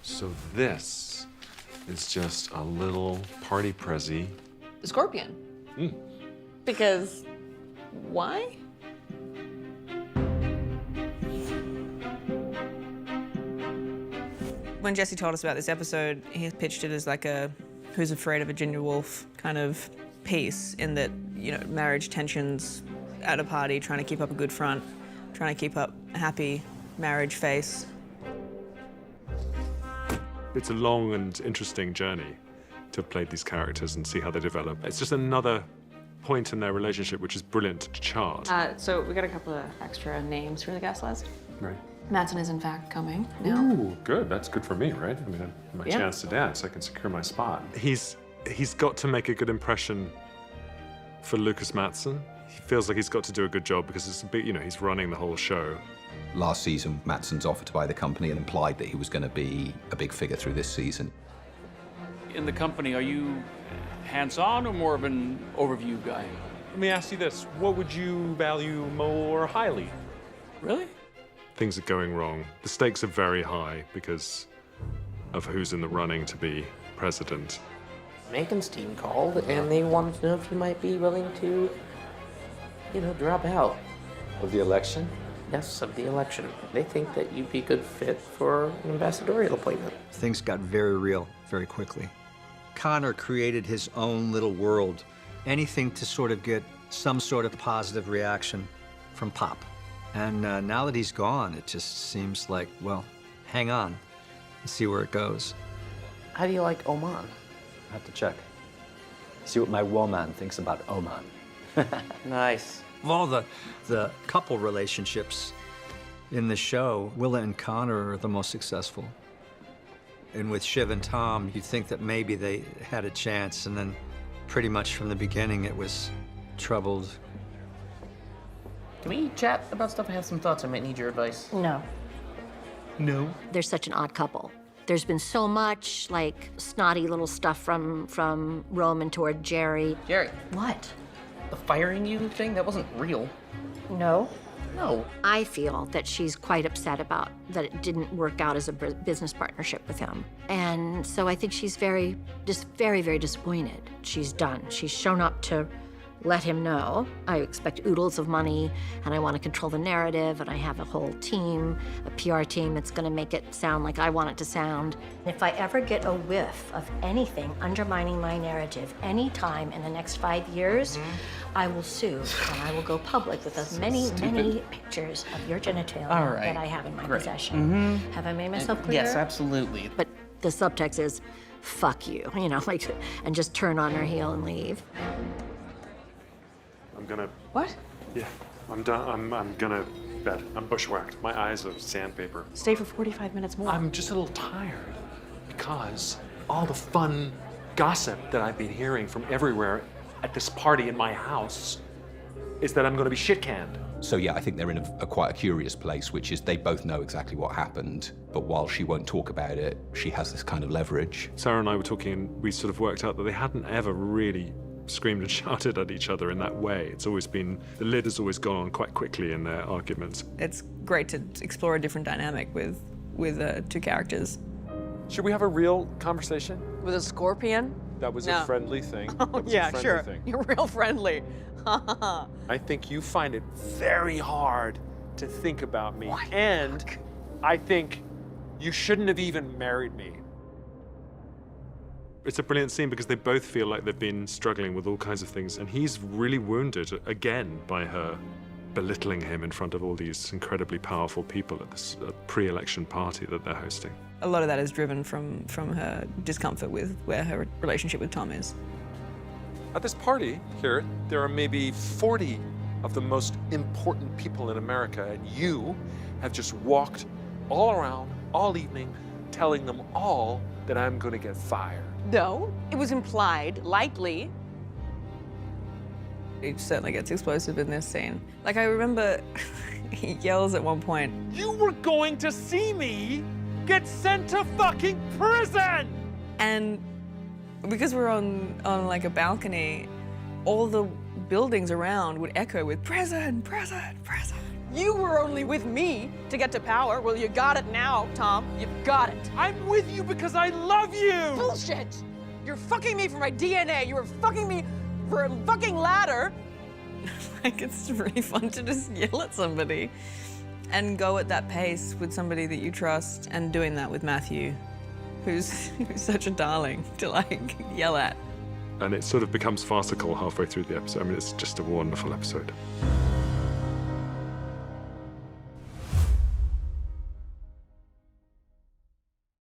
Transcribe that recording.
So this is just a little party prezzy. Scorpion. Because why? When Jesse told us about this episode, he pitched it as like a Who's Afraid of Virginia Woolf kind of piece, in that, you know, marriage tensions at a party, trying to keep up a good front, trying to keep up a happy marriage face. It's a long and interesting journey to have played these characters and see how they develop. It's just another point in their relationship which is brilliant to chart. So we got a couple of extra names for the guest list. Right. Madsen is in fact coming now. Ooh, good. That's good for me, right? I mean, my chance to dance, I can secure my spot. He's got to make a good impression for Lucas Madsen. He feels like he's got to do a good job because it's a bit, you know, he's running the whole show. Last season, Madsen's offered to buy the company and implied that he was going to be a big figure through this season. In the company, are you hands-on or more of an overview guy? Let me ask you this. What would you value more highly? Really? Things are going wrong. The stakes are very high because of who's in the running to be president. Megan's team called, and they wanted to know if you might be willing to, you know, drop out. Of the election? Yes, of the election. They think that you'd be a good fit for an ambassadorial appointment. Things got very real very quickly. Connor created his own little world, anything to sort of get some sort of positive reaction from Pop. And now that he's gone, it just seems like, well, hang on and see where it goes. How do you like Oman? I have to check. See what my woman thinks about Oman. Nice. Of all the couple relationships in the show, Willa and Connor are the most successful. And with Shiv and Tom, you'd think that maybe they had a chance, and then pretty much from the beginning it was troubled. Can we chat about stuff? I have some thoughts. I might need your advice. No. No? They're such an odd couple. There's been so much, like, snotty little stuff from Roman toward Jerry. Jerry. What? The firing you thing? That wasn't real. No. No. I feel that she's quite upset about that it didn't work out as a business partnership with him. And so I think she's very, very disappointed. She's done. She's shown up to let him know. I expect oodles of money, and I want to control the narrative, and I have a whole team, a PR team that's going to make it sound like I want it to sound. If I ever get a whiff of anything undermining my narrative any time in the next 5 years, I will sue, and I will go public with as many pictures of your genitalia that I have in my possession. Have I made myself clear? Yes, absolutely. But the subtext is, fuck you, you know, like, and just turn on her heel and leave. I'm gonna... What? Yeah, I'm done. I'm gonna bed. I'm bushwhacked. My eyes are sandpaper. Stay for 45 minutes more. I'm just a little tired because all the fun gossip that I've been hearing from everywhere at this party in my house is that I'm gonna be shit-canned. So yeah, I think they're in a quite a curious place, which is they both know exactly what happened, but while she won't talk about it, she has this kind of leverage. Sarah and I were talking, and we sort of worked out that they hadn't ever really screamed and shouted at each other in that way. It's always been, the lid has always gone on quite quickly in their arguments. It's great to explore a different dynamic with two characters. Should we have a real conversation? With a scorpion? That was No. a friendly thing. Oh, yeah, sure. You're real friendly. I think you find it very hard to think about me. What? And I think you shouldn't have even married me. It's a brilliant scene because they both feel like they've been struggling with all kinds of things, and he's really wounded again by her belittling him in front of all these incredibly powerful people at this pre-election party that they're hosting. A lot of that is driven from her discomfort with where her relationship with Tom is. At this party here, there are maybe 40 of the most important people in America, and you have just walked all around all evening telling them all that I'm going to get fired. No, it was implied, lightly. It certainly gets explosive in this scene. Like, I remember he yells at one point, You were going to see me get sent to fucking prison! and because we're on like a balcony, all the buildings around would echo with prison, prison, prison. You were only with me to get to power. Well, you got it now, Tom. You've got it. I'm with you because I love you! Bullshit! You're fucking me for my DNA. You were fucking me for a fucking ladder. Like, it's really fun to just yell at somebody and go at that pace with somebody that you trust, and doing that with Matthew, who's such a darling to, like, yell at. And it sort of becomes farcical halfway through the episode. I mean, it's just a wonderful episode.